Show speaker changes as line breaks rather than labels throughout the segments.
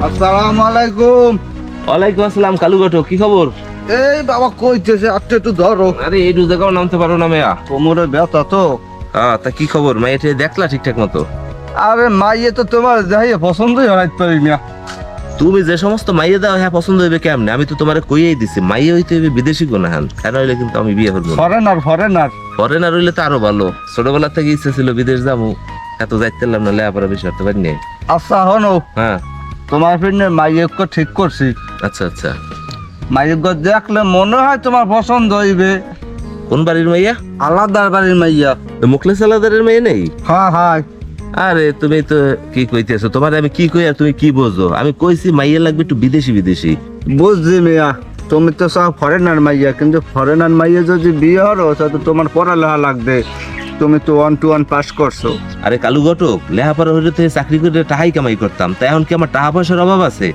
আসসালামু আলাইকুম।
ওয়ালাইকুম আসসালাম। কালু ঘটক, কি খবর?
এই বাবা কইতেছে আজকে একটু ধরো।
আরে এই রোজাগাও নামতে পারো না মেয়া?
কোমরে ব্যথা তো।
হ্যাঁ, তা কি খবর? মাইয়াটা দেখলা ঠিকঠাক মতো?
আরে মাইয়ে তো তোমার যাই পছন্দই হয় পারি না।
তুমি যে সমস্ত মাইয়া দাও হ্যাঁ পছন্দ হইবে কেমনে? আমি তো তোমারে কইয়াই দিছি মাইয়া হইতে হইবে বিদেশি কোন হান, কেন হইলে কিন্তু আমি বিয়ে করবো না।
Foreigner foreigner.
ফরেনার হইলে তো আরো ভালো। ছোটবেলা থেকে ইচ্ছে ছিল বিদেশ যাবো, এত যাইতেলাম না, লেখাপড়া বেশি করতে পারিনি।
আচ্ছা হনো,
হ্যাঁ
তোমার ফিরনে মাইয়েকে ঠিক করছি।
আচ্ছা আচ্ছা।
মাইয়েকে দেখলে মনে হয় তোমার পছন্দ হইবে।
কোন বাড়ির মাইয়া?
আলাদার বাড়ির মাইয়া।
মুখলেস আলাদারের মেয়ে নেই?
হ্যাঁ হ্যাঁ।
আরে তুমি তো কি কইতেছো? তোমার আমি কি কই আর তুমি কি বোঝো? আমি কইছি মাইয়া লাগবে একটু বিদেশি বিদেশি।
বুঝছি মিয়া, তুমি তো সব ফরেনার মাইয়া, কিন্তু ফরেনার মাইয়া যদি বিয়ে হরো তাহলে তোমার পড়ালেখা লাগবে। তুমি তো 1 to 1 পাস করছো।
আরে কালু ঘটক, লেখাপড়া হইলে তো চাকরি করে টাকাই কামাই করতাম, তাই এখন কি আমার টাকা পয়সার অভাব আছে?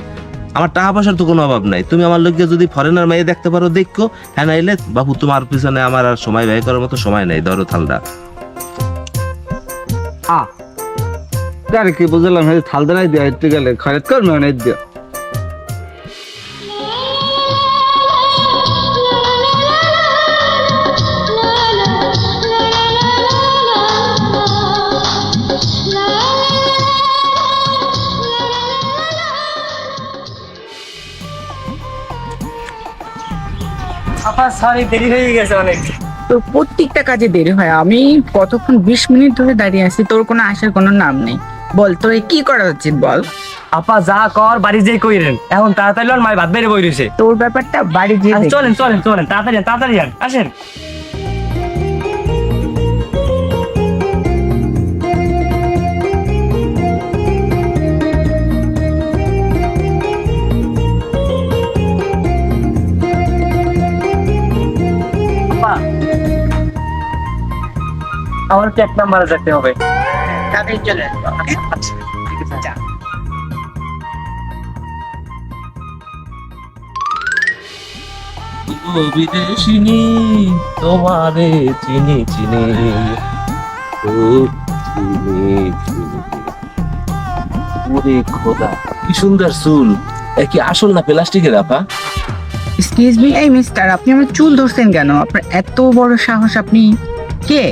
আমার টাকা পয়সার তো কোনো অভাব নাই। তুমি আমার লোককে যদি ফরেনার মেয়ে দেখতে পারো দেখো, হ্যাঁ নাইলে বাবু তোমার পিছনে আমার আর সময় ব্যয় করার মতো সময় নাই। ধরো থালটা।
আরে কি বুঝলাম, থাল দাঁড়াই দিয়ে হাঁটতে গেলে খরচ করবে অনেক দিয়ে।
আপা সরি, দেরি হয়ে গেছে অনেক।
তোর প্রত্যেকটা কাজে দেরি হয়। আমি কতক্ষণ 20 মিনিট ধরে দাঁড়িয়ে আছি, তোর কোনো আসার কোনো নাম নেই। বল তোর কি করা উচিত বল।
আপা যা কর বাড়ি যেই কইরেন, এখন তাড়াতাড়ি লন, মাই ভাত বেড়ে বই রইছে।
তোর ব্যাপারটা বাড়ি গিয়ে দেখি।
চলেন চলেন চলেন, তাড়াতাড়ি তাড়াতাড়ি যান, আসেন। আপা, আমার কি 1 নম্বরে যেতে হবে?
তাড়াতাড়ি চলে আসবো।
আচ্ছা ঠিক আছে, যা।
বিদেশিনী তোমারে চিনি চিনি খুব চিনি চিনি। ওরে খোদা, কি সুন্দর চুল! এ কি আসল না প্লাস্টিকের আপা?
এক্সকিউজ মি, এই মিস্টার, আপনি আমার চুল ধরছেন কেন? আপনার এত বড় সাহস! আপনি কে?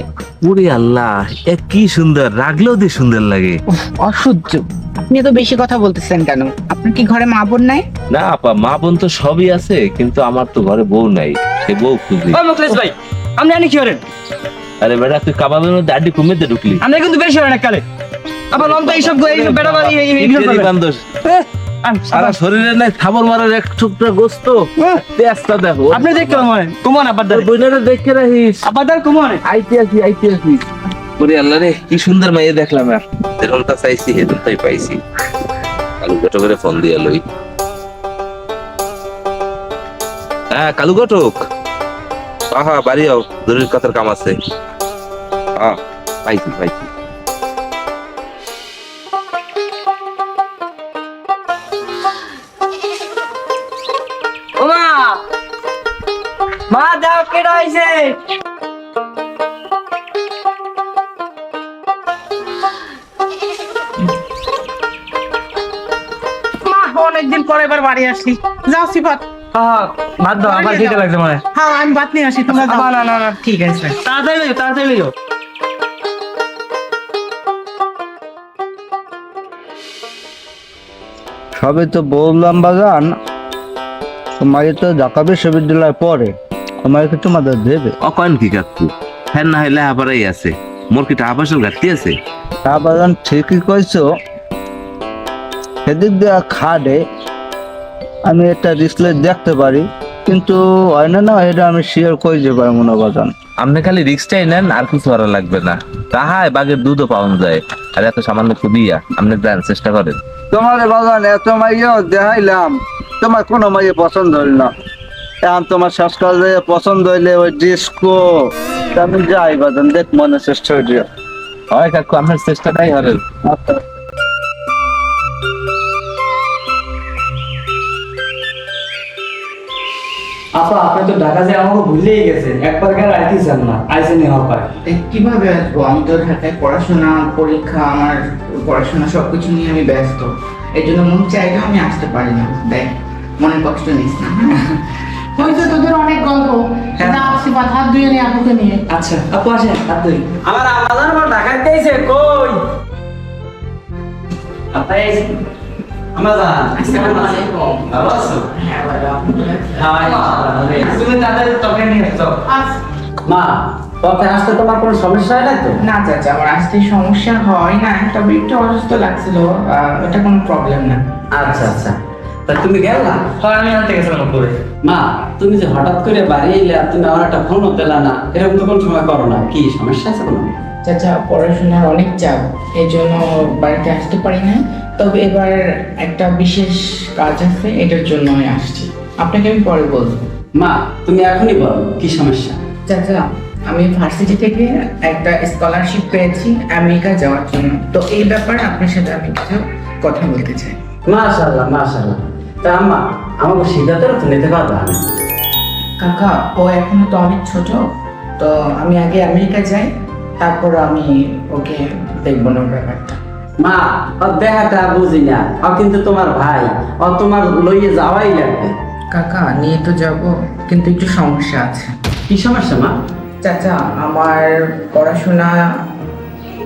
ওরে আল্লাহ, এ কি সুন্দর! রাগলেও দিয়ে সুন্দর লাগে।
উফ, অসহ্য। আপনি এত বেশি কথা বলতেছেন কেন? আপনার কি ঘরে মা বোন নাই?
না আপা, মা বোন তো সবই আছে, কিন্তু আমার তো ঘরে বউ নাই। সে বউ খুঁজি।
ও মুখলেশ ভাই, আপনি জানি কি করেন?
আরে বেটা, তুই কাবাবের মধ্যে আড্ডি কমিয়ে ঢুকলি।
আপনি কিন্তু বেশি হয় না কালে। আবার লন তো এইসব বেড়া বাড়ি এইসব
ইত্যাদি বান্দর। সারা শরীরে নাই থাবর মারার এক টুকরা গোস্ত। তেজটা দেখো।
আপনি দেখতে মনে কুমন আবার
তোর বইনারে দেখে রাখিস।
আবার কুমন
আইতে আসি। ওরে আল্লাহ রে, কি সুন্দর মাইয়া দেখলাম। আর যেরকমটা চাইছি সেরকমটাই পাইছি। কালু ঘটক করে ফোন দিয়ে লই। হ্যাঁ কালু ঘটক, আহা বাড়ি আও, জরুরি কথার কাম আছে। হ্যাঁ পাইছি।
ওমা মা দাও কেডা আইছে?
মা, অনেকদিন পরে এবার বাড়ি আসলি। যাও সিফাত।
হ্যাঁ ভাত দাও, আবার খেতে লাগছে মনে।
হ্যাঁ, আমি ভাত নিয়ে আসি, তোমরা যাও।
না
ঠিক আছে।
তাড়াতাড়ি লইও।
সবে তো বললাম বাজান, মাইয়ে তো ঢাকা বিশ্ববিদ্যালয়ে পড়ে, মাইকে তোমাদের দেবে।
অকয়েন কি কাকু, হ্যাঁ না হয় লেহাপড়াই আছে, মোর কি টাকা পয়সার ঘাটতি আছে?
তা বাজান ঠিকই কইছো, সেদিক দিয়ে খাটে আমি একটা রিসলে দেখতে পারি, কিন্তু হয় না এটা আমি শিওর করে যে পারবো না বাজান।
আপনি খালি রিক্সটাই নেন, আর কিছু করা লাগবে না। তাহায় বাঘের দুধও পাওয়া যায়, আর এত সামান্য খুবিয়া আপনি দেন, চেষ্টা করেন।
তোমার বাজান এত মাইয়া দেখাইলাম, তোমার কোনো মাইয়ে পছন্দ হইল না। এখন তোমার শেষ কাজে পছন্দ হইলে ওই ডিস্কো, আমি যাই বাজান, দেখ মনে চেষ্টা করিও।
হয় কাকু, আপনার চেষ্টাটাই হরেন।
আচ্ছা।
আপা আপনি তো ঢাকা যে আমাকে ভুলেই গেছেন, একবার কেন আইতেছেন না? আইসেনি হপায়।
কিভাবে আসবো? আমি তো ঢাকায় পড়াশোনা, পরীক্ষা, আমার পড়াশোনা সবকিছু নিয়ে আমি ব্যস্ত। এই জন্য মন চাইলেও আমি আসতে পারি না। দেখ, মনে কষ্ট নিস না।
হয়তো তোদের অনেক গল্প।
হ্যাঁ।
না আসি বা হাত ধুয়ে নিয়ে আপুকে নিয়ে।
আচ্ছা আপু আসেন হাত ধরি। আমার আমাজন আমার ঢাকায় দিয়েছে কই আপনার এই আমাজন
আসসালামু আলাইকুম।
ভালো আছো?
হ্যাঁ, ভালো।
হ্যাঁ তুমি তাদের তোকে নিয়ে আসছো
আস।
মা পথে আসতে তোমার কোনো সমস্যা হয় না তো?
না চাচা, আমার আসতে সমস্যা হয় না, তবে একটু অসুস্থ লাগছিল, এটা কোনো প্রবলেম না।
আচ্ছা আচ্ছা তা তুমি গেলা?
হয় আমি আনতে গেছিলাম উপরে।
মা তুমি যে হঠাৎ করে বাড়ি এলে আর তুমি আমার একটা ফোনও দিলা না, এরকম তো কোনো সময় করো না, কি সমস্যা আছে কোনো?
চাচা, পড়াশোনার অনেক চাপ, এই জন্য বাড়িতে আসতে পারি না। তবে এবার একটা বিশেষ কাজ আছে, এটার জন্য আমি আসছি। আপনাকে আমি পরে বলবো।
মা তুমি এখনই বলো কি সমস্যা?
চাচা, আমি ভার্সিটি থেকে একটা স্কলারশিপ পেয়েছি আমেরিকা যাওয়ার জন্য। তো এই ব্যাপারে আপনার সাথে আমি কিছু কথা বলতে চাই।
মাশাআল্লাহ মাশাআল্লাহ। তা আম্মা আমাকে সিদ্ধান্তটা তো নিতে পারবা না?
কাকা, ও এখনো তো অনেক ছোট, তো আমি আগে আমেরিকা যাই, তারপর আমি ওকে দেখবো না ওর ব্যাপারটা।
মা ওর দেখাটা বুঝি না, ও কিন্তু তোমার ভাই, ও তোমার লইয়ে যাওয়াই লাগবে।
কাকা, নিয়ে তো যাব, কিন্তু একটু সমস্যা আছে।
কি সমস্যা মা?
চাচা, আমার পড়াশোনা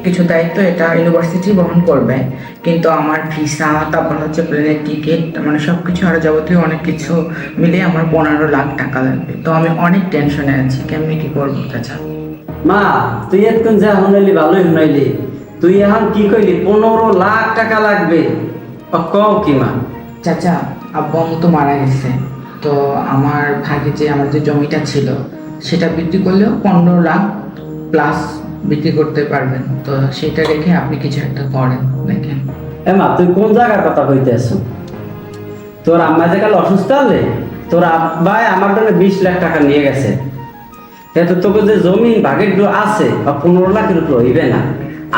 কিছু দায়িত্ব এটা ইউনিভার্সিটি বহন করবে, কিন্তু আমার ভিসা, তারপর হচ্ছে প্লেনের টিকিট, মানে সব কিছু আরো যাবতীয় অনেক কিছু মিলে আমার 15 লাখ টাকা লাগবে। তো আমি অনেক টেনশনে আছি, কেমনি কি করবো চাচা?
মা তুই এতক্ষণ যা শুনাইলি ভালোই শুনাইলি, তুই এখন কি কইলি 15 লাখ টাকা লাগবে? ও কও কি মা?
চাচা, আব্বু আম্মু তো মারা গেছে, তো আমার ভাগে যে আমার যে জমিটা ছিল সেটা বিক্রি করলেও 15 লাখ প্লাস বিক্রি করতে পারবেন। তো সেটা রেখে আপনি কিছু একটা করেন, দেখেন।
এমা তুই কোন জায়গার কথা কইতে আছো? তোর আম্মা যে কাল অসুস্থ হলে তোর আব্বাই আমার জন্য 20 লাখ টাকা নিয়ে গেছে। কিন্তু তোকে যে জমি ভাগের আছে বা 15 লাখের উপর হইবে না,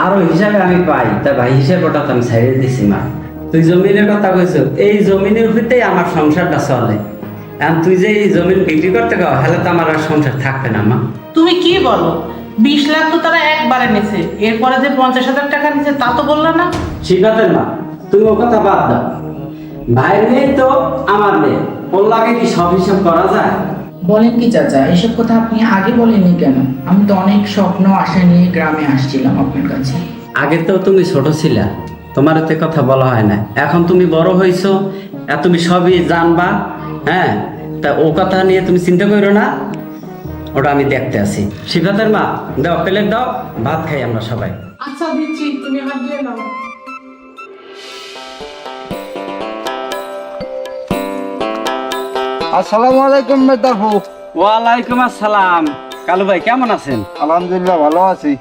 আরো হিসাবে আমি পাই, তা ভাই হিসাবটা তো আমি ছেড়ে দিছি মা। তুই জমিনের কথা কইছো, এই জমিনের ভিত্তিতেই আমার সংসারটা চলে। এখন তুই যে এই জমিন বিক্রি করতে গাও, তাহলে তো আমার আর সংসার থাকবে না মা।
তুমি কি বলো? 20 লাখ তো তারা একবারে নিছে, এরপরে যে 50,000 টাকা নিছে তা তো বললা না।
শিখাতেন মা, তুমি ও কথা বাদ দাও। ভাইয়ের নেই তো আমার নেই, ওর লাগে কি সব হিসাব করা যায়?
বলেন কি চাচা, এসব কথা আপনি আগে বলেননি কেন? আমি তো অনেক স্বপ্ন আশা নিয়ে গ্রামে আসছিলাম আপনার কাছে।
আগে তো তুমি ছোট ছিলা, তোমার এতে কথা বলা হয় না। এখন তুমি বড় হইছো, তুমি সবই জানবা। হ্যাঁ, তা ও কথা নিয়ে তুমি চিন্তা করো না, ওটা আমি দেখতে আছি। শিবাতের মা দাও, প্লেট দাও, ভাত খাই আমরা সবাই।
আচ্ছা দিচ্ছি, তুমি হাত ধুয়ে নাও।
আসসালামু আলাইকুম মেদাফু।
ওয়ালাইকুম আসসালাম। কালু ভাই কেমন আছেন?
আলহামদুলিল্লাহ ভালো আছি।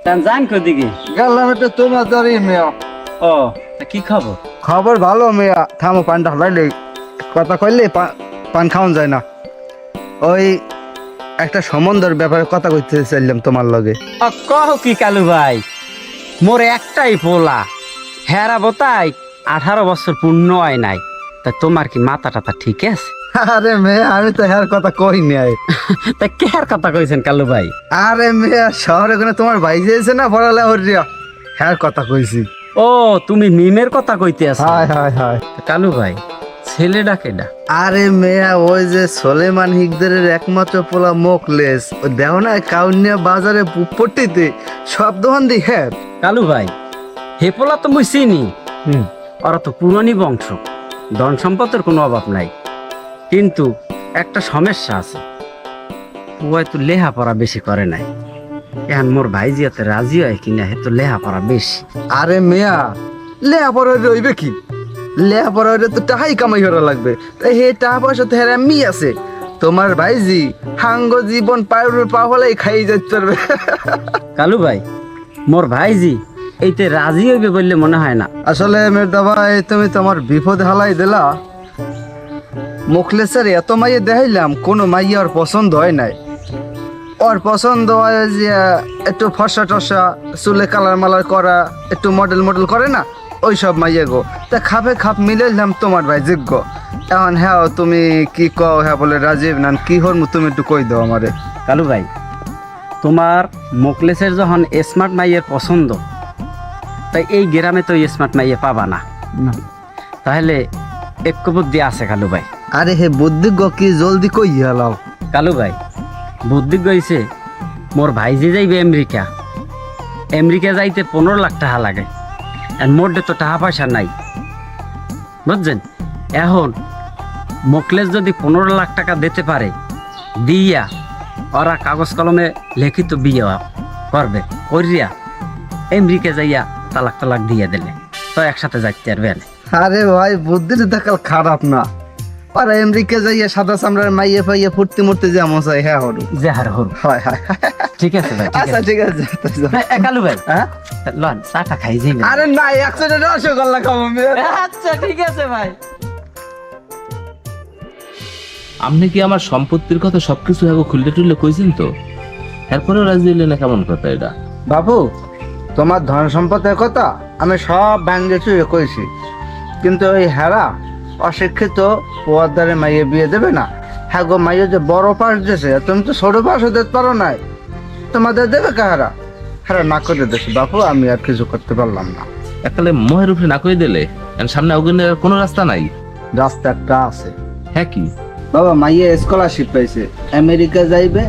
তা যান কোদিকে?
গেলাম এটা তোমার দাঁড়ি মেয়া।
ও তা কি খবর?
খবর ভালো মেয়া, থামো পানটা হলাইলে কথা কইলে পান খাওয়ান যায় না। ওই একটা সম্বন্ধের ব্যাপারে কথা কইতে চাইলাম তোমার লগে।
কহ কি কালু ভাই, মোর একটাই পোলা, হেরা বোতাই 18 বছর পূর্ণ হয় নাই। তা তোমার কি মাথা টাথা ঠিক আছে?
আরে মেয়ে, আমি তো হ্যার কথা কই নাই।
তা কেয়ার কথা কইছেন কালু ভাই?
আরে মেয়ে, শহরে কোনো তোমার ভাই যেছে না পড়ালে হরিয়া, হ্যার কথা কইছি।
ও তুমি মিমের কথা কইতে আছো?
হায় হায় হায়।
তা কালু ভাই ছেলেটা কেডা?
আরে মেয়া, ওই যে সোলেমান হিকদারের একমাত্র পোলা মোকলেস, ও দেও না কাউনিয়া বাজারে পট্টিতে সব দোকান দি। হ্যাঁ
কালু ভাই হেপোলা তো মুই চিনি, ওরা তো পুরানি বংশ, ধন সম্পদের কোনো অভাব নাই। কিন্তু একটা সমস্যা আছে, ওই তো লেহাপড়া বেশি করে নাই। এখন মোর ভাই জিয়াতে রাজি হয় কিনা, হে তো লেহাপড়া বেশি।
আরে মেয়া, লেহাপড়া রইবে কি? লেহাপড়া হইলে তো টাকাই কামাই করা লাগবে। তাই হে টাকা পয়সা তো হ্যাঁ এমনি আছে। তোমার ভাইজি হাঙ্গ জীবন পায়ের পা হলেই খাই যাইতে পারবে।
কালু ভাই মোর ভাইজি এইতে রাজি হইবে বললে মনে হয় না।
আসলে মেয়েটা ভাই, তুমি তোমার বিপদ হালাই দিলা। মুখলেসের এত মাইয়ে দেখাইলাম, কোনো মাইয়ে ওর পছন্দ হয় নাই। ওর পছন্দ হয় যে একটু ফর্সা টসা, চুলে কালার মালার করা, একটু মডেল মডেল করে না, ওই সব মাইয়ে গো। তা খাপে খাপ মিলাইলাম তোমার ভাই যোগ্য। এখন হ্যাঁ তুমি কি কও, হ্যাঁ বলে রাজীব না কি হরমু, তুমি একটু কই দাও আমারে।
কালু ভাই তোমার মোকলেসের যখন স্মার্ট মাইয়ের পছন্দ, তাই এই গ্রামে তো স্মার্ট মাইয়ে পাবা না। তাহলে এক বুদ্ধি আছে কালু ভাই।
আরে হে বুদ্ধি গো কি জলদি কই হেলাও।
কালু ভাই বুদ্ধি গইছে, মোর ভাই যে যাইবে আমেরিকা, আমেরিকা যাইতে 15 লাখ টাকা লাগে, আর মোটে তো টাকা পয়সা নাই, বুঝছেন? এখন মোকলেস যদি 15 লাখ টাকা দিতে পারে, দিয়া ওরা কাগজ কলমে লিখিত বিয়ে করবে, করিয়া আমেরিকা যাইয়া তালাক তালাক দিয়ে দিলে তো একসাথে যাইতে পারবে না।
আরে ভাই বুদ্ধির দেখাল খারাপ না, আর আমেরিকা যাইয়া সাদা চামড়ার মাইয়ে ফাইয়ে ফুর্তি মুর্তি যেমন চাই হ্যাঁ হরু।
যে হার হরু।
হয় হয়।
ঠিক আছে ভাই, ঠিক
আচ্ছা
আছে।
ঠিক আছে যাও, যাও।
কালু ভাই,
হ্যাঁ
লন চাটা খাই যাইবেন।
আরে না 100 রসগোল্লা খাবো আমি।
আচ্ছা ঠিক আছে ভাই।
আপনি কি আমার সম্পত্তির কথা সবকিছু এখন খুললে টুললে কইছেন তো? এরপরেও রাজি হইলে না, কেমন কথা এটা?
বাবু তোমার ধন সম্পদের কথা আমি সব ভাঙ্গে চুয়ে কইছি, কিন্তু ওই হেরা অশিক্ষিত পোয়াদারে মাইয়ে বিয়ে দেবে না। হ্যাঁ গো মাইয়ে যে বড় পাশ দিয়েছে, তুমি তো ছোট পাশও দিতে পারো নাই, তোমাদের দেবে কাহারা? হ্যাঁ না করে দিয়েছে বাবু, আমি আর কিছু করতে পারলাম না।
এককালে মোহের উপরে না কই দিলে, এখন সামনে অগ্নের কোনো রাস্তা নাই।
রাস্তা একটা আছে
হ্যাঁ কি?
বাবা, মাইয়ে স্কলারশিপ পাইছে, আমেরিকা যাইবে।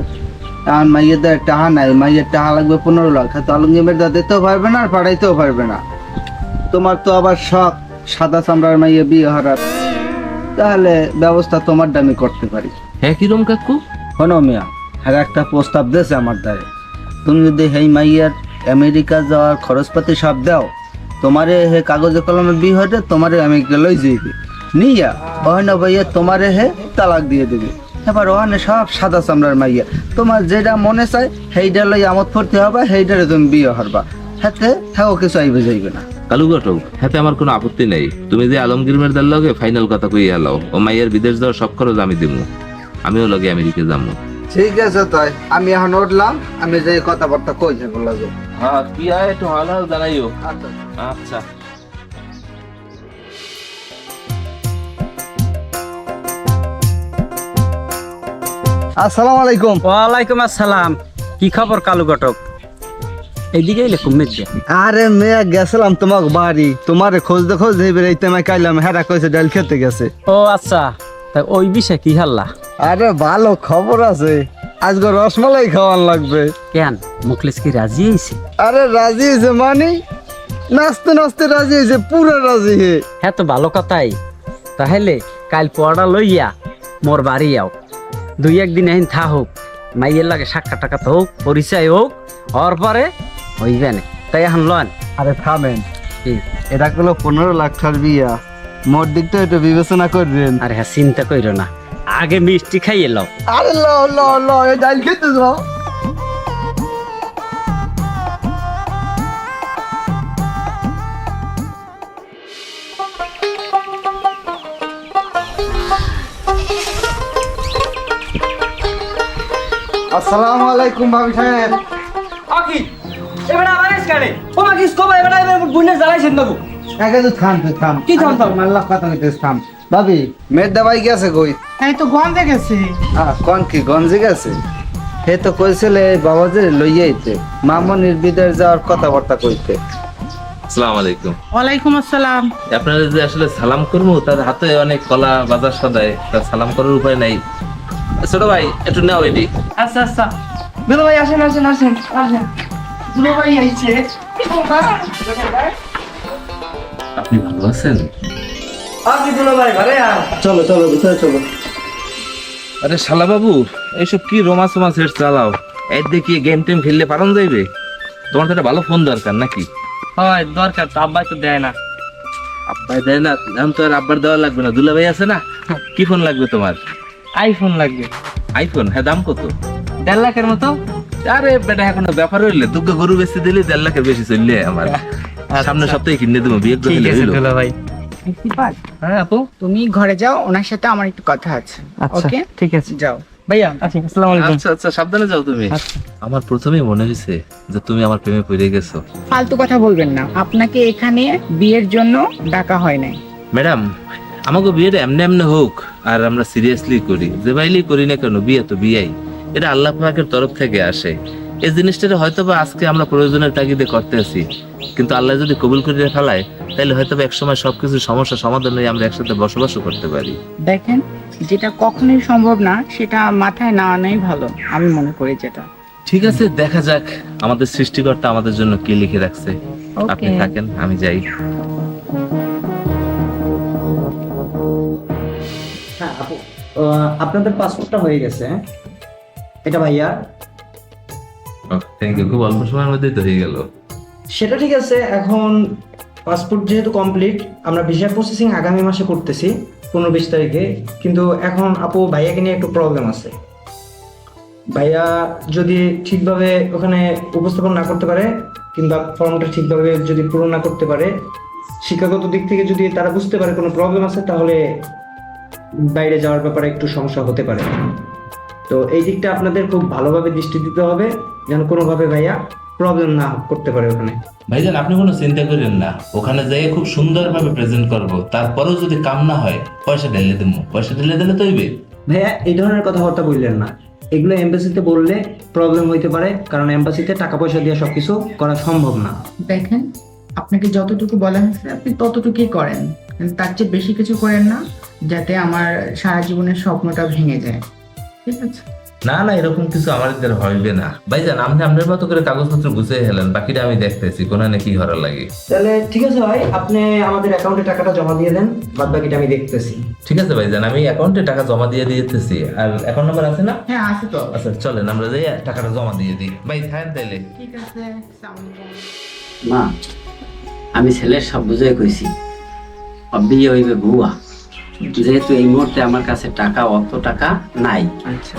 আর মাইয়েদের টাকা নাই, মাইয়ের টাকা লাগবে 15 লাখ, তো আলমগীর দা দিতেও পারবে না আর পাঠাইতেও পারবে না। তোমার তো আবার শখ সাদা চামড়ার মাইয়ে বিয়ে হারার, তাহলে ব্যবস্থা তোমার দামি করতে পারি।
হ্যাঁ কিরম কাকু?
শোনো মিয়া, হ্যাঁ একটা প্রস্তাব দিয়েছে আমার দ্বারে, তুমি যদি হেই মাইয়ার আমেরিকা যাওয়ার খরচপাতি সব দাও, তোমারে হে কাগজে কলমে বিয়ে হতে তোমারে আমেরিকা লই যাইবে নিয়া, ওখানে ভাইয়া তোমারে হে তালাক দিয়ে দেবে। এবার ওখানে সব সাদা চামড়ার মাইয়া, তোমার যেটা মনে চায় সেইটা লই আমোদ করতে হবে, সেইটারে তুমি বিয়ে হারবা, হাতে থাকো কিছু আইবে যাইবে না।
কালু ঘটক, হাতে আমার কোনো আপত্তি নেই। তুমি যে আলমগীর মেরদার লগে ফাইনাল কথা কই এলাও, ও মাইয়ের বিদেশ যাওয়ার সব খরচ আমি দিমু, আমিও লগে আমেরিকা যাবো।
ঠিক আছে তাই, আমি এখন উঠলাম, আমি যে কথাবার্তা কই যাবো লাগে।
হ্যাঁ কি আয় একটু ভালো জানাইও।
আচ্ছা।
আচ্ছা।
আসসালামু আলাইকুম।
ওয়ালাইকুম আসসালাম। কি খবর কালু ঘটক? এইদিকে এলে কুমির দিয়ে।
আরে মেয়ে গেছিলাম তোমার বাড়ি, তোমারে খোঁজ খোঁজ ধরে এই তেমন কাইলাম, হেরা কইছে ডাল খেতে গেছে।
ও আচ্ছা, তা ওই বিষয়ে কি হাল্লা?
আরে ভালো খবর আছে, আজকে রসমালাই খাওয়ান লাগবে।
কেন মুখলেস কি রাজি হয়েছে?
আরে রাজি হয়েছে মানে নাচতে নাচতে রাজি হয়েছে, পুরো রাজি হে।
হ্যাঁ তো ভালো কথাই। তাহলে কাল পড়া লইয়া মোর বাড়ি আও, 2-1 দিন এখন থাকুক, মাইয়ের লাগে সাক্ষাৎ টাকাত হোক, পরিচয় হোক, হওয়ার পরে হইবে না। তাই এখন লন।
আরে থামেন,
কি?
এটা গুলো 15 লাখ টাকার বিয়া, মোর দিকটা একটু বিবেচনা করবেন।
আরে হ্যাঁ চিন্তা কইরো না, আগে মিষ্টি খাইয়ে লও।
আরে ল ল ল এই ডাল খেতে যাও। আসসালামু আলাইকুম ভাবি সাহেব।
আকি এবারে আবার এসকারে ও মাকি স্কোপ এবারে বুনে জ্বালাইছেন বাবু।
আগে তো থাম তো থাম।
কি থাম থাম?
মাল্লা কথা কইতেছ থাম। ভাবি মেয়ের দাবাই গেছে কই?
এই তো গন্ধে গেছে।
কোন কি গঞ্জে গেছে? হে তো কইছিলে বাবাজি লইয়া আইতে, মামনির বিদেশ যাওয়ার কথাবার্তা কইতে।
আসসালামু আলাইকুম।
ওয়ালাইকুম আসসালাম।
আপনারা যে আসলে সালাম করবো, তার হাতে অনেক কলা বাজার সদায়, তার সালাম করার উপায় নাই। ছোট ভাই একটু নাও এটি।
আচ্ছা আচ্ছা, দুলো ভাই আসেন আসেন আসেন আসেন, দুলো ভাই আইছে।
আপনি ভালো আছেন?
আকি দুলো ভাই ঘরে আ।
চলো চলো ভিতরে চলো।
আরে শালা বাবু, এইসব কি রোমান্স রোমান্স হেড চালাও? এর দেখি গেম টেম খেললে পারন যাইবে? তোমার তো একটা ভালো ফোন দরকার নাকি?
হয় দরকার তো, আব্বাই তো দেয় না।
আব্বাই দেয় না, এখন তো আর আব্বার দেওয়া লাগবে না, দুলা ভাই আছে না। কি ফোন লাগবে তোমার?
আইফোন লাগবে
আইফোন? হ্যাঁ দাম কত?
1.5 লাখের মতো।
আরে বেটা এখন ব্যাপার হইলে তোকে গরু বেচতে দিলে 1.5 লাখের বেশি চললে আমার। সামনের সপ্তাহে কিনে দেবো, বিয়ে করে
ঠিক আছে
হইলো।
দুলো ভাই। হ্যাঁ আপু
তুমি ঘরে যাও, ওনার সাথে আমার একটু কথা আছে।
আচ্ছা
ওকে
ঠিক আছে
যাও।
ভাইয়া। আচ্ছা আসসালামু আলাইকুম।
আচ্ছা আচ্ছা, সাবধানে যাও তুমি। আমার প্রথমেই মনে হয়েছে যে তুমি আমার প্রেমে পড়ে গেছো।
ফালতু কথা বলবেন না, আপনাকে এখানে বিয়ের জন্য ডাকা হয় নাই।
ম্যাডাম, আমাকে বিয়েটা এমনি এমনি হোক আর আমরা সিরিয়াসলি করি, যে বাইলেই করি না কেন, বিয়ে তো বিয়েই, এটা আল্লাহ পাকের তরফ থেকে আসে। এই জিনিসটা হয়তো বা আজকে আমরা প্রয়োজনের তাগিদে করতে আছি, কিন্তু আল্লাহ যদি কবুল করে ফেলায় তাহলে হয়তো বা একসময় সবকিছু সমস্যা সমাধান হয়ে আমরা একসাথে বসবাসও করতে পারি।
দেখেন, যেটা কখনোই সম্ভব না সেটা মাথায় না আনাই ভালো, আমি মনে করি যেটা।
ঠিক আছে, দেখা যাক আমাদের সৃষ্টিকর্তা আমাদের জন্য কি লিখে রাখছে। আপনি
Okay.
থাকেন, আমি যাই।
হ্যাঁ আপু, আপনাদের পাসপোর্টটা হয়ে গেছে, হ্যাঁ? এটা ভাইয়া।
থ্যাংক ইউ, খুব অল্প সময়ের মধ্যেই তো হয়ে গেল।
সেটা ঠিক আছে। এখন পাসপোর্ট যেহেতু কমপ্লিট, আমরা ভিসা প্রসেসিং আগামী মাসে করতেছি 15-20 তারিখে। কিন্তু এখন আপু ভাইয়াকে নিয়ে একটু প্রবলেম আছে। ভাইয়া যদি ঠিকভাবে ওখানে উপস্থাপন না করতে পারে কিংবা ফর্মটা ঠিকভাবে যদি পূরণ না করতে পারে, শিক্ষাগত দিক থেকে যদি তারা বুঝতে পারে কোনো প্রবলেম আছে, তাহলে বাইরে যাওয়ার ব্যাপারে একটু সমস্যা হতে পারে। তো এই দিকটা আপনাদের খুব ভালোভাবে দৃষ্টি দিতে হবে, যেন কোনোভাবে ভাইয়া প্রবলেম না করতে পারে ওখানে।
ভাইজান, আপনি কোনো চিন্তা করেন না, ওখানে যাই খুব সুন্দরভাবে প্রেজেন্ট করব। তারপরেও যদি কাম না হয়, পয়সা ঢেলে দেবো। পয়সা ঢেলে দিলে তো হইবে।
ভাইয়া এই ধরনের কথাবার্তা বললেন না, এগুলো এম্বাসিতে বললে প্রবলেম হইতে পারে, কারণ এম্বাসিতে টাকা পয়সা দিয়ে সবকিছু করা সম্ভব না।
দেখেন, আপনাকে যতটুকু বলা হয়েছে আপনি ততটুকুই করেন, কিন্তু তার চেয়ে বেশি কিছু করেন না, যাতে আমার সারা জীবনের স্বপ্নটা ভেঙে যায়। ঠিক আছে?
না না, এরকম কিছু আমার দ্বারা হইবে না। ভাইজান, আপনি আপনার মতো করে কাগজপত্র গুছিয়ে হেলেন, বাকিটা আমি দেখতেছি কোন কি করার লাগে।
তাহলে ঠিক আছে ভাই, আপনি আমাদের অ্যাকাউন্টে টাকাটা জমা দিয়ে দেন, বাদ বাকিটা আমি দেখতেছি।
ঠিক আছে ভাইজান, আমি অ্যাকাউন্টে টাকা জমা দিয়ে দিতেছি। আর অ্যাকাউন্ট নাম্বার আছে না?
হ্যাঁ, আছে তো।
আচ্ছা চলেন আমরা যাই টাকাটা জমা দিয়ে দিই। ভাই থাকেন তাইলে।
ঠিক আছে, আসসালামু আলাইকুম।
মা, আমি ছেলের সব বুঝে কইছি, বিয়ে হইবে ভুয়া। যেহেতু এই মুহূর্তে আমার কাছে টাকা, অত টাকা নাই।
আচ্ছা,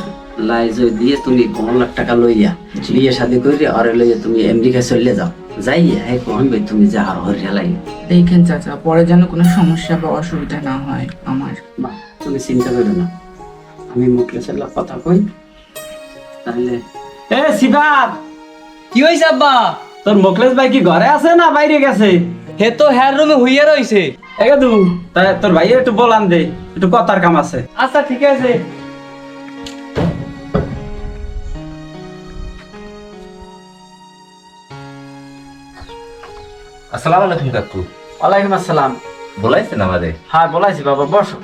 লাইজো দিয়ে তুমি 15 লাখ টাকা লইয়া বিয়ে শাদি করে আরে লইয়া তুমি আমেরিকা চলে যাও, যাই হ্যাঁ কহনবে তুমি যা আর হরিয়া লাগে।
দেখেন চাচা, পরে যেন কোনো সমস্যা বা অসুবিধা না হয় আমার।
মা, তুমি চিন্তা করো না, আমি মুখলেসের লোক কথা কই। তাহলে এ সিবাব,
কি হইছে আব্বা?
তোর মুখলেস ভাই কি ঘরে আছে না বাইরে গেছে?
হে তো হেয়ার রুমে হইয়া রইছে।
এগে দু তাই তোর ভাইয়ের একটু বলান দে, একটু কথার কাম আছে।
আচ্ছা ঠিক আছে।
আসসালামু আলাইকুম কাকু।
ওয়ালাইকুম আসসালাম।
বলাইছেন আমারে?
হ্যাঁ বলাইছি বাবা, বসো।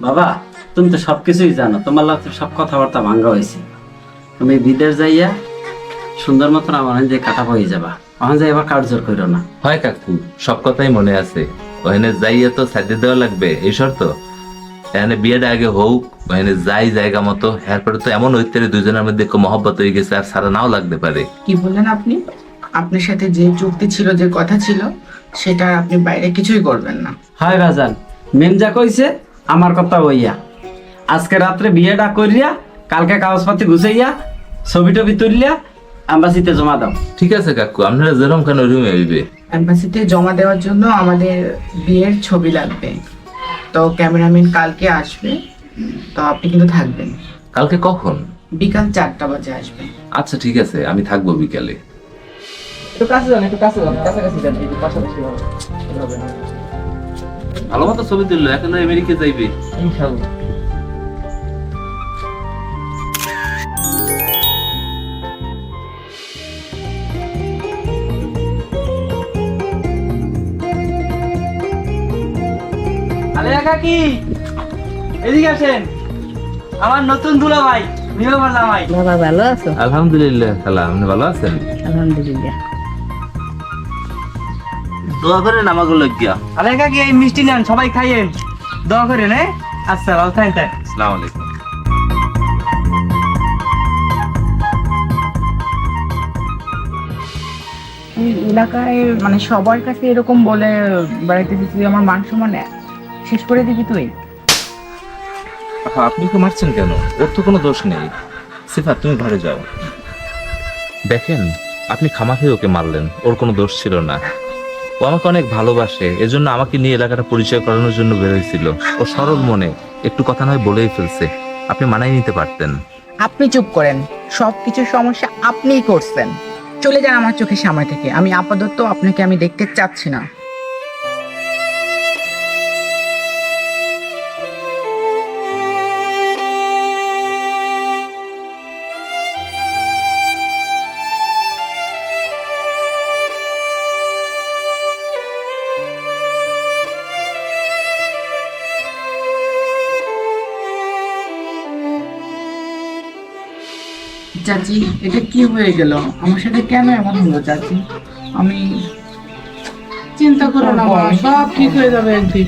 বাবা, তুমি তো সবকিছুই জানো, তোমার লাগ সব কথাবার্তা ভাঙ্গা হয়েছে। তুমি বিদেশ যাইয়া সুন্দর মতন আমার যে কাটা হয়ে যাবা, ওখানে যাই এবার কার্যর করো না।
হয় কাকু, সব কথাই মনে আছে। ওখানে যাইয়া তো সাইডে দেওয়া লাগবে, এই শর্ত। এখানে বিয়েটা আগে হোক, ওখানে যাই জায়গা মতো। এরপরে তো এমন হইতে পারে দুজনের মধ্যে মহব্বত হয়ে গেছে, আর সারা নাও লাগতে পারে।
কি বললেন আপনি? আপনার সাথে যে চুক্তি ছিল, যে কথা ছিল, সেটা আপনি বাইরে কিছুই করবেন না।
হয় বাজান, মেম যা কইছে আমার কথা হইয়া, আজকে রাত্রে বিয়েটা করিয়া কালকে কাগজপাতি গুছাইয়া ছবি টবি তুলিয়া আম্বাসিতে জমা দাও।
ঠিক আছে কাকু, আপনারা যেরকম কেন রুমে হইবে।
এম্বাসিতে জমা দেওয়ার জন্য আমাদের বিয়ের ছবি লাগবে, তো ক্যামেরাম্যান কালকে আসবে, তো আপনি কিন্তু থাকবেন।
কালকে কখন?
বিকাল 4টা বাজে আসবে।
আচ্ছা ঠিক আছে, আমি থাকবো বিকালে।
একটু কাছে যান, একটু কাছে যান, কাছাকাছি যান, একটু পাশাপাশি হবে।
ভালো মতো ছবি তুললো, এখন আমেরিকা যাইবে।
ইনশাআল্লাহ। আরে কাকি, এদিকে আসেন। আমার নতুন দুলা ভাই, নিয়ে বললাম ভাই।
বাবা ভালো আছো?
আলহামদুলিল্লাহ খালা, আপনি ভালো আছেন?
আলহামদুলিল্লাহ।
দোয়া করেন আমাকে লজ্ঞা।
আরে কাকি, এই মিষ্টি নেন, সবাই খাইয়েন, দোয়া করেন। আচ্ছা, ভালো থাকেন।
আসসালামু আলাইকুম।
এই এলাকায় মানে সবার কাছে এরকম বলে বেড়াইতে দিচ্ছি, আমার মান সম্মান শেষ করে দিবি তুই?
আপনি তো মারছেন কেন? ওর তো কোনো দোষ নেই। সিফাত, তুমি ঘরে যাও। দেখেন, আপনি খামাখে ওকে মারলেন, ওর কোনো দোষ ছিল না। ও আমাকে অনেক ভালোবাসে, এজন্য আমাকে নিয়ে এলাকাটা পরিচয় করানোর জন্য বেরোয়ছিল। ও সরল মনে, একটু কথা নয় বলেই ফেলছে। আপনি মানায় নিতে পারতেন।
আপনি চুপ করেন, সবকিছু সমস্যা আপনিই করছেন। চলে যান আমার চোখের সামনে থেকে, আমি আপাতত আপনাকে আমি দেখতে চাচ্ছি না। চাচি, এটা কি হয়ে গেল? আমার সাথে কেন এমন হলো চাচি? আমি
চিন্তা করো না মা, সব ঠিক হয়ে যাবে একদিন।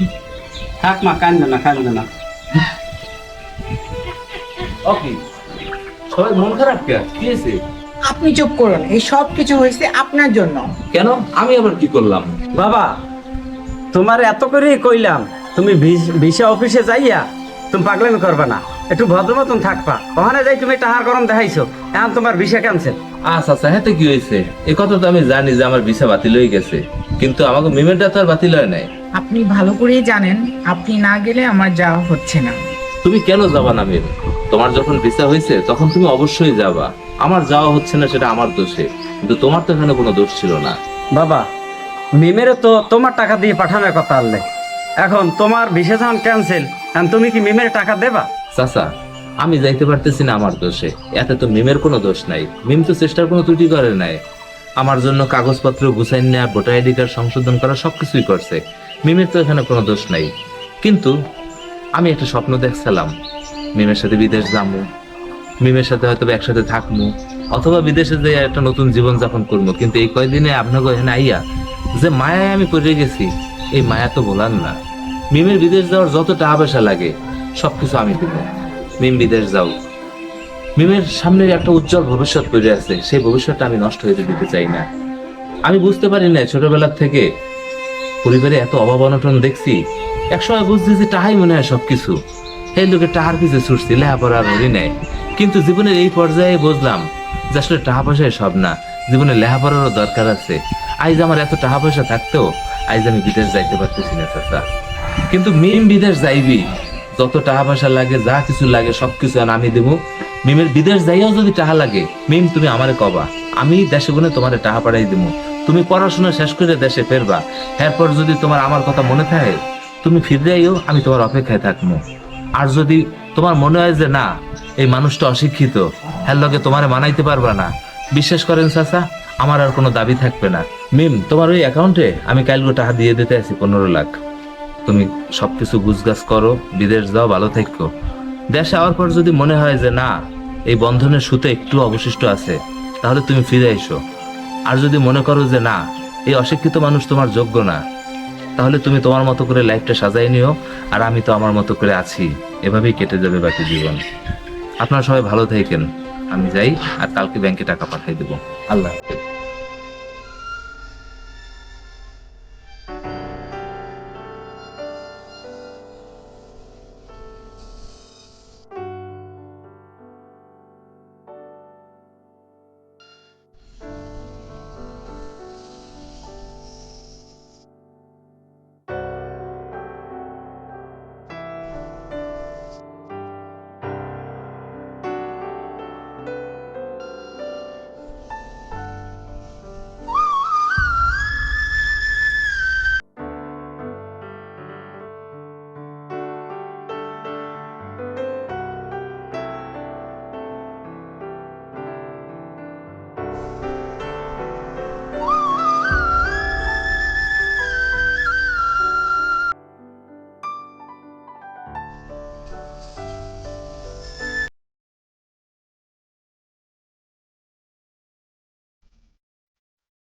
থাক মা, কান্দে না কান্দে না।
ওকে, সবাই মন খারাপ কে? কি হয়েছে?
আপনি চুপ করুন, এই সব কিছু হয়েছে আপনার জন্য।
কেন? আমি আবার কি করলাম?
বাবা, তোমার এত করেই কইলাম তুমি ভিসা অফিসে যাইয়া তুমি পাগলামি করবে না, একটু ভদ্র মতন থাকবা। ওখানে যাই তুমি টাহার গরম দেখাইছো, এখন তোমার ভিসা ক্যান্সেল।
আচ্ছা আচ্ছা, হ্যাঁ তো কি হয়েছে? এই কথা তো আমি জানি যে আমার ভিসা বাতিল হয়ে গেছে, কিন্তু আমাকে মিমেন্টটা তো আর বাতিল হয় নাই।
আপনি ভালো করেই জানেন আপনি না গেলে আমার যাওয়া হচ্ছে না।
তুমি কেন যাবা না মিম? তোমার যখন ভিসা হয়েছে তখন তুমি অবশ্যই যাবা। আমার যাওয়া হচ্ছে না সেটা আমার দোষে, কিন্তু তোমার তো এখানে কোনো দোষ ছিল না।
বাবা, মিমেরও তো তোমার টাকা দিয়ে পাঠানোর কথা আনলে, এখন তোমার ভিসা যখন ক্যান্সেল, এখন তুমি কি মিমের টাকা দেবা?
চাচা, আমি যাইতে পারতেছি না আমার দোষে, এতে তো মিমের কোনো দোষ নাই। মিম তো চেষ্টার কোনো ত্রুটি করে নাই। আমার জন্য কাগজপত্র গুছাই নেওয়া, ভোটার আইডি কার্ড সংশোধন করা সবকিছুই করছে। মিমের তো এখানে কোনো দোষ নাই। কিন্তু আমি একটা স্বপ্ন দেখছিলাম, মিমের সাথে বিদেশ যাবো, মিমের সাথে হয়তো একসাথে থাকবো, অথবা বিদেশে যেয়ে একটা নতুন জীবন যাপন করবো। কিন্তু এই কয়দিনে আপনাকে এখানে আইয়া যে মায়ায় আমি পড়ে গেছি, এই মায়া তো বলার না। মিমের বিদেশ যাওয়ার যত টাকা পয়সা লাগে সবকিছু আমি দিব। মিম বিদেশ যাও, মিমের সামনে একটা উজ্জ্বল ভবিষ্যৎ পড়ে আছে, সেই ভবিষ্যৎটা আমি নষ্ট হতে দিতে চাই না। আমি বুঝতে পারি না, ছোটবেলা থেকে পরিবারে এত অভাব অনটন দেখছি, একসময় বুঝছি যে টাহাই মনে হয় সবকিছু। এই লোকে টাহার পিছে ছুটছি, লেহাপড়া ধরি নেয়। কিন্তু জীবনের এই পর্যায়ে বুঝলাম যে আসলে টাকা পয়সায় সব না, জীবনে লেহাপড়ারও দরকার আছে। আজ আমার এত টাকা পয়সা থাকতেও আজ আমি বিদেশ যাইতে পারতেছি না চাচা। কিন্তু মিম বিদেশ যাইবি, যত টাকা পয়সা লাগে, যা কিছু লাগে সবকিছু আমি দেবো। মিমের বিদেশ যাইয়াও যদি টাকা লাগে, মিম তুমি আমারে কবা, আমি দেশে গুনে তোমার টাকা পাঠাই দিব। তুমি পড়াশোনা শেষ করে দেশে ফেরবা, এরপর যদি তোমার আমার কথা মনে থাকে তুমি ফিরে আইও, আমি তোমার অপেক্ষায় থাকবো। আর যদি তোমার মনে হয় যে না, এই মানুষটা অশিক্ষিত, হ্যার লগে তোমারে মানাইতে পারবা না, বিশ্বাস করেন চাচা, আমার আর কোনো দাবি থাকবে না। মিম, তোমার ওই অ্যাকাউন্টে আমি কালকে টাকা দিয়ে দিতে আছি 15 লাখ। তুমি সবকিছু গুছগাছ করো, বিদেশ যাও, ভালো থেকো। দেশে আওয়ার পর যদি মনে হয় যে না, এই বন্ধনের সুতো একটু অবশিষ্ট আছে, তাহলে তুমি ফিরে এসো। আর যদি মনে করো যে না, এই অশিক্ষিত মানুষ তোমার যোগ্য না, তাহলে তুমি তোমার মতো করে লাইফটা সাজাই নিও, আর আমি তো আমার মতো করে আছি। এভাবেই কেটে যাবে বাকি জীবন। আপনারা সবাই ভালো থাকেন, আমি যাই, আর কালকে ব্যাংকে টাকা পাঠিয়ে দেবো। আল্লাহ হাফেজ।